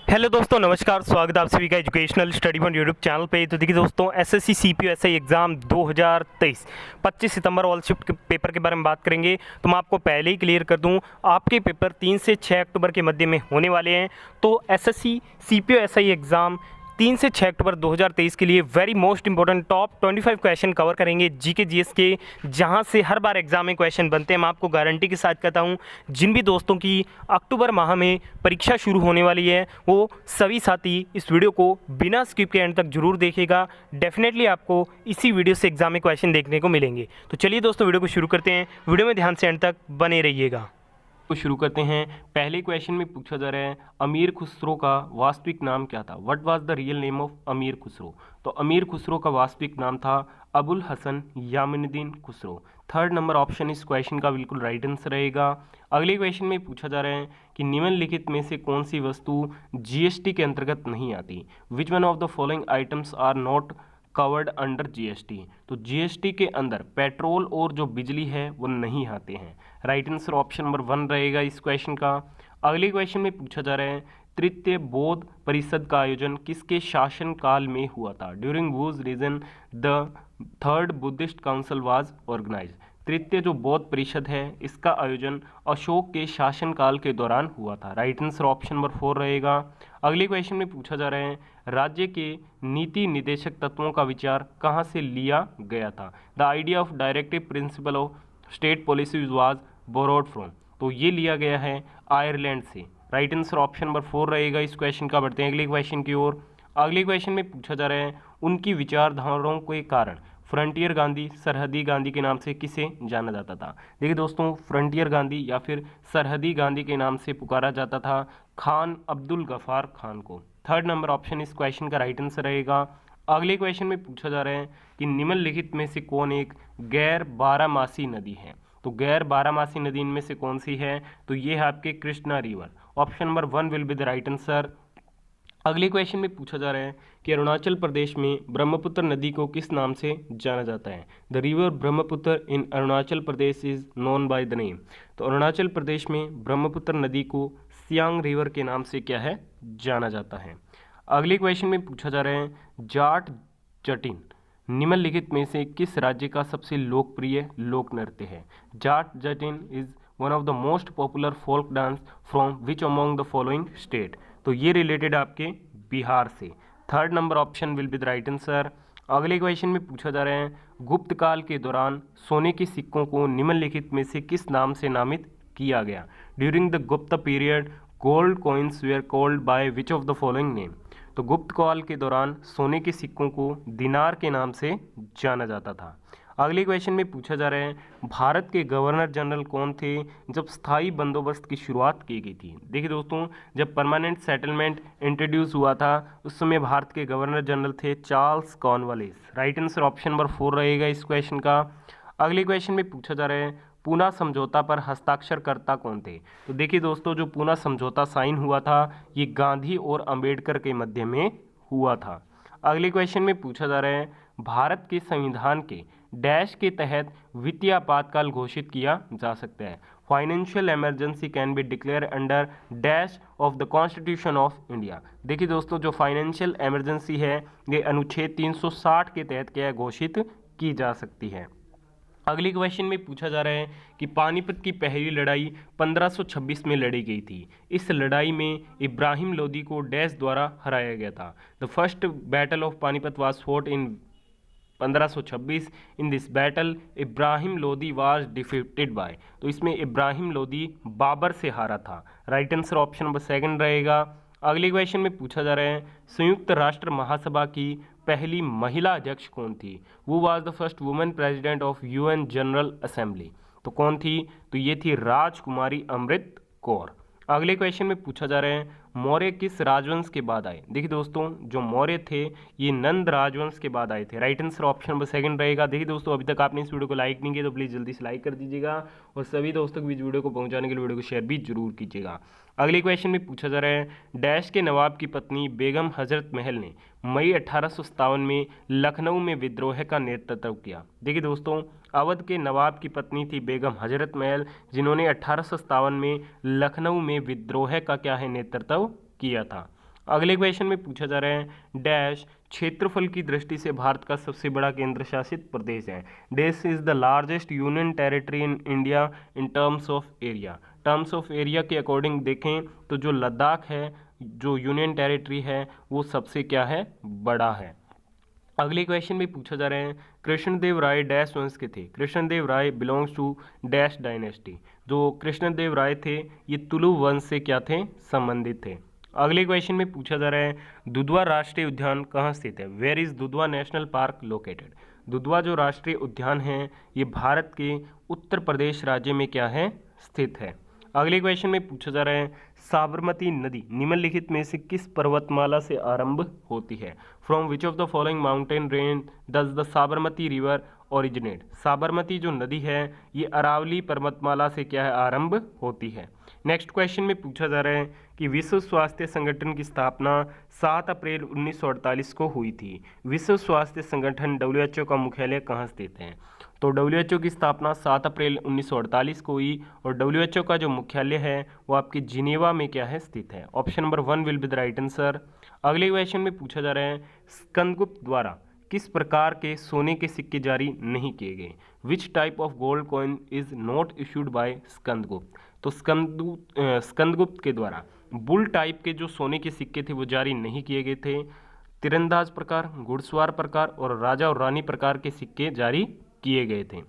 Hello दोस्तों, नमस्कार। स्वागत है आप सभी का educational study point YouTube channel पे। तो देखिए दोस्तों, एसएससी सीपीयू एसआई एग्ज़ाम 2023 25 सितंबर ऑल शिफ्ट के पेपर के बारे में बात करेंगे। तो मैं आपको पहले ही क्लियर कर दूं, आपके पेपर 3 से 6 अक्टूबर के मध्य में होने वाले हैं। तो एसएससी सीपीयू एसआई एग्ज़ाम 3 से 6 अक्टूबर 2023 के लिए very most important top 25 question cover करेंगे जीके जीएस के, जहां से हर बार एग्जाम में क्वेश्चन बनते हैं। मैं आपको गारंटी के साथ कहता हूं, जिन भी दोस्तों की अक्टूबर माह में परीक्षा शुरू होने वाली है, वो सभी साथी इस वीडियो को बिना स्किप के एंड तक जरूर देखेगा। डेफिनेटली आपको इसी वीडियो से एग्जाम में क्वेश्चन देखने को मिलेंगे। तो चलिए दोस्तों, वीडियो को शुरू करते हैं। वीडियो में ध्यान से एंड तक बने रहिएगा। तो शुरू करते हैं। पहले क्वेश्चन में पूछा जा रहा है, अमीर खुसरो का वास्तविक नाम क्या था? What was the real name of Amir Khusro? तो अमीर खुसरो का वास्तविक नाम था Abul Hasan Yaminuddin Khusro. Third number option इस क्वेश्चन का बिल्कुल राइट आंसर रहेगा। अगले क्वेश्चन में पूछा जा रहा है कि निम्नलिखित में से कौन सी वस्तु जीएसटी के अंतर्गत नहीं आती? Which one of the following items are not covered under GST? तो जीएसटी के अंदर पेट्रोल और जो बिजली है वो नहीं आते हैं। राइट आंसर ऑप्शन नंबर 1 रहेगा इस क्वेश्चन का। अगले क्वेश्चन में पूछा जा रहा है, तृतीय बौद्ध परिषद का आयोजन किसके शासनकाल में हुआ था? During whose region the third Buddhist council was organize? तृतीय जो बौद्ध परिषद है, इसका आयोजन अशोक के शासनकाल के दौरान हुआ था। राइट आंसर ऑप्शन नंबर 4 रहेगा। अगले क्वेश्चन में पूछा जा रहा है, राज्य के नीति निदेशक तत्वों का विचार कहाँ से लिया गया था? The idea of directive principle of state policy was borrowed from? तो ये लिया गया है आयरलैंड से। राइट आंसर ऑप्शन नंबर 4 रहेगा इस क्वेश्चन का। बढ़ते हैं अगले क्वेश्चन की ओर। अगले क्वेश्चन में पूछा जा रहा है, उनकी विचारधाराओं के कारण फ्रंटियर गांधी, सरहदी गांधी के नाम से किसे जाना जाता था? देखिए दोस्तों, फ्रंटियर गांधी या फिर सरहदी गांधी के नाम से पुकारा जाता था खान अब्दुल गफार खान को। थर्ड नंबर ऑप्शन इस क्वेश्चन का राइट आंसर रहेगा। अगले क्वेश्चन में पूछा जा रहा है कि निम्नलिखित में से कौन एक गैर बारहमासी नदी है? तो गैर बारहमासी नदी इनमें से कौन सी है? तो ये है आपके Krishna river. Option number 1 will be the right answer. अगले क्वेश्चन में पूछा जा रहा है कि अरुणाचल प्रदेश में ब्रह्मपुत्र नदी को किस नाम से जाना जाता है? The river Brahmaputra in Arunachal Pradesh is known by the name? तो अरुणाचल प्रदेश में ब्रह्मपुत्र नदी को सियांग रिवर के नाम से क्या है, जाना जाता है। अगले क्वेश्चन में पूछा जा रहा है, जाट जटिन निम्नलिखित में से किस राज्य का सबसे लोकप्रिय लोक नृत्य है? Jat Jatin is one of the most popular folk dance from which among the following state? तो ये रिलेटेड आपके बिहार से। Third number option will be the right answer. अगले क्वेश्चन में पूछा जा रहा है, गुप्त काल के दौरान सोने के सिक्कों को निम्नलिखित में से किस नाम से नामित किया गया? ड्यूरिंग द गुप्त period gold coins where called by which of the following name? तो गुप्त काल के दौरान सोने के सिक्कों को दिनार के नाम से जाना जाता था। अगले क्वेश्चन में पूछा जा रहा है, भारत के गवर्नर जनरल कौन थे जब स्थायी बंदोबस्त की शुरुआत की गई थी? देखिए दोस्तों, जब परमानेंट सेटलमेंट इंट्रोड्यूस हुआ था उस समय भारत के गवर्नर जनरल थे Charles Cornwallis. Right answer option number 4 रहेगा इस क्वेश्चन का। अगले क्वेश्चन में पूछा जा रहा है, पूना समझौता पर हस्ताक्षरकर्ता कौन थे? तो देखिए दोस्तों, जो पूना समझौता साइन हुआ था ये गांधी और अंबेडकर के मध्य में हुआ था। अगले क्वेश्चन में पूछा जा रहा है, भारत के संविधान के डैश के तहत वित्तीय आपातकाल घोषित किया जा सकता है? Financial emergency can be declare under dash of the constitution of India? देखिए दोस्तों, जो फाइनेंशियल इमरजेंसी है ये अनुच्छेद 360 के तहत क्या घोषित की जा सकती है। अगले क्वेश्चन में पूछा जा रहा है कि पानीपत की पहली लड़ाई 1526 में लड़ी गई थी। इस लड़ाई में इब्राहिम लोदी को डैश द्वारा हराया गया था? The first battle of Panipat was fought in 1526। In this battle Ibrahim Lodi was defeated by? तो इसमें इब्राहिम लोदी बाबर से हारा था। राइट आंसर ऑप्शन नंबर 2 रहेगा। अगले क्वेश्चन में पूछा जा रहा है, संयुक्त राष्ट्र महासभा की पहली महिला अध्यक्ष कौन थी? वो was the first women president of UN general assembly? तो कौन थी? तो ये थी राजकुमारी अमृत कौर। अगले क्वेश्चन में पूछा जा रहा है, मौर्य किस राजवंश के बाद आए? देखिए दोस्तों, जो मौर्य थे ये नंद राजवंश के बाद आए थे। राइट आंसर ऑप्शन नंबर 2 रहेगा। देखिए दोस्तों, अभी तक आपने इस वीडियो को लाइक नहीं किया तो प्लीज़ जल्दी से लाइक कर दीजिएगा और सभी दोस्तों को इस वीडियो को पहुंचाने के लिए वीडियो को शेयर भी जरूर कीजिएगा। अगले क्वेश्चन में पूछा जा रहा है, डैश के नवाब की पत्नी बेगम हजरत महल ने मई 1857 में लखनऊ में विद्रोह का नेतृत्व किया? देखिए दोस्तों, अवध के नवाब की पत्नी थी बेगम हजरत महल, जिन्होंने 1857 में लखनऊ में विद्रोह का क्या है नेतृत्व किया था। अगले क्वेश्चन में पूछा जा रहा है डैश क्षेत्रफल की दृष्टि से भारत का सबसे बड़ा केंद्र शासित प्रदेश है। This is the largest union territory in India in terms of area. Terms of area के अकॉर्डिंग देखें तो जो लद्दाख है, जो यूनियन टेरिटरी है, वो सबसे क्या है, बड़ा है। अगले क्वेश्चन में पूछा जा रहा है कृष्णदेव राय डैश वंश के थे। कृष्णदेव राय बिलोंग्स टू डैश डायनेस्टी। जो कृष्णदेव राय थे ये तुलु वंश से क्या थे, संबंधित थे। अगले क्वेश्चन में पूछा जा रहा है दुधवा राष्ट्रीय उद्यान कहाँ स्थित है। Where is Dudhwa national park located. Dudhwa जो राष्ट्रीय उद्यान है ये भारत के उत्तर प्रदेश राज्य में क्या है, स्थित है। अगले क्वेश्चन में पूछा जा रहा है साबरमती नदी निम्नलिखित में से किस पर्वतमाला से आरंभ होती है। From which of the following mountain range does the Sabarmati river originate. Sabarmati जो नदी है ये अरावली पर्वतमाला से क्या है, आरंभ होती है। नेक्स्ट क्वेश्चन में पूछा जा रहा है कि विश्व स्वास्थ्य संगठन की स्थापना 7 अप्रैल 1948 को हुई थी। विश्व स्वास्थ्य संगठन WHO का मुख्यालय कहाँ स्थित है। तो WHO की स्थापना 7 अप्रैल 1948 को हुई और WHO का जो मुख्यालय है वो आपके जिनेवा में क्या है, स्थित है। Option number 1 will be the right answer. अगले क्वेश्चन में पूछा जा रहा है स्कंदगुप्त द्वारा किस प्रकार के सोने के सिक्के जारी नहीं किए गए। Which type of gold coin is not issued by Skandagupta. तो स्कंदगुप्त के द्वारा बुल टाइप के जो सोने के सिक्के थे वो जारी नहीं किए गए थे। तीरंदाज प्रकार, घुड़सवार प्रकार और राजा और रानी प्रकार के सिक्के जारी किए गए थे।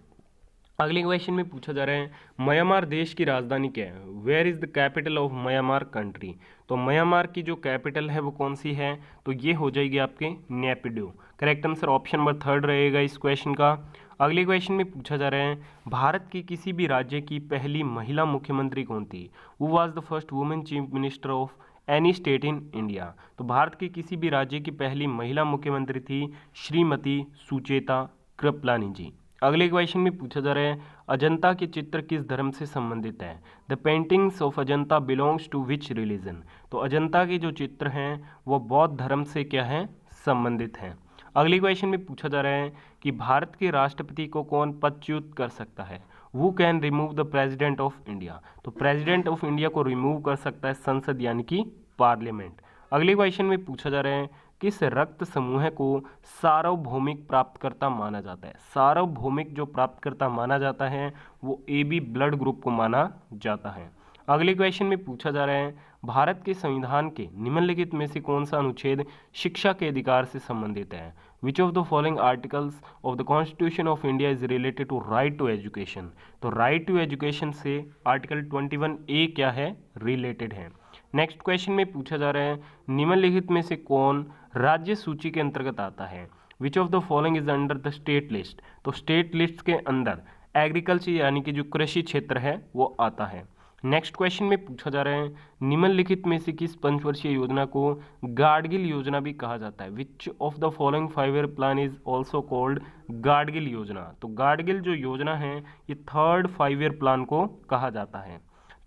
अगले क्वेश्चन में पूछा जा रहा है म्यांमार देश की राजधानी क्या है। Where is the capital of Myanmar country. तो म्यांमार की जो कैपिटल है वो कौन सी है, तो ये हो जाएगी आपके नेपिडो। करेक्ट आंसर ऑप्शन नंबर 3 रहेगा इस क्वेश्चन का। अगले क्वेश्चन में पूछा जा रहा है भारत की किसी भी राज्य की पहली महिला मुख्यमंत्री कौन थी। Who was the first women chief minister of any state in India. तो भारत के किसी भी राज्य की पहली महिला मुख्यमंत्री थी श्रीमती सुचेता कृपलानी जी। अगले क्वेश्चन में पूछा जा रहा है अजंता के चित्र किस धर्म से संबंधित है। The paintings of Ajanta belongs to which religion. तो अजंता के जो चित्र हैं वो बौद्ध धर्म से क्या है, संबंधित हैं। अगले क्वेश्चन में पूछा जा रहा है कि भारत के राष्ट्रपति को कौन पदच्युत कर सकता है। Who can remove the president of India. तो प्रेसिडेंट ऑफ इंडिया को रिमूव कर सकता है संसद यानी कि पार्लियामेंट। अगले क्वेश्चन में पूछा जा रहा है किस रक्त समूह को सार्वभौमिक प्राप्तकर्ता माना जाता है। सार्वभौमिक जो प्राप्तकर्ता माना जाता है वो AB ब्लड ग्रुप को माना जाता है। अगले क्वेश्चन में पूछा जा रहा है भारत के संविधान के निम्नलिखित में से कौन सा अनुच्छेद शिक्षा के अधिकार से संबंधित है। Which of the following articles of the constitution of India is related to right to education. तो राइट टू एजुकेशन से आर्टिकल 21A क्या है, रिलेटेड है। नेक्स्ट क्वेश्चन में पूछा जा रहा है निम्नलिखित में से कौन राज्य सूची के अंतर्गत आता है। Which of the following is under the state list. तो स्टेट लिस्ट के अंदर एग्रीकल्चर यानी कि जो कृषि क्षेत्र है वो आता है। नेक्स्ट क्वेश्चन में पूछा जा रहा है निम्नलिखित में से किस पंचवर्षीय योजना को गाडगिल योजना भी कहा जाता है। Which of the following 5 year plan is also called Gadgil योजना। तो गाडगिल जो योजना है ये 3rd 5 ईयर प्लान को कहा जाता है।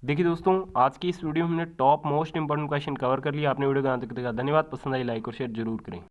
देखिए दोस्तों आज की इस वीडियो में हमने top most important question cover कर लिया। आपने वीडियो को अंत तक देखा, धन्यवाद। पसंद आई लाइक और शेयर जरूर करें।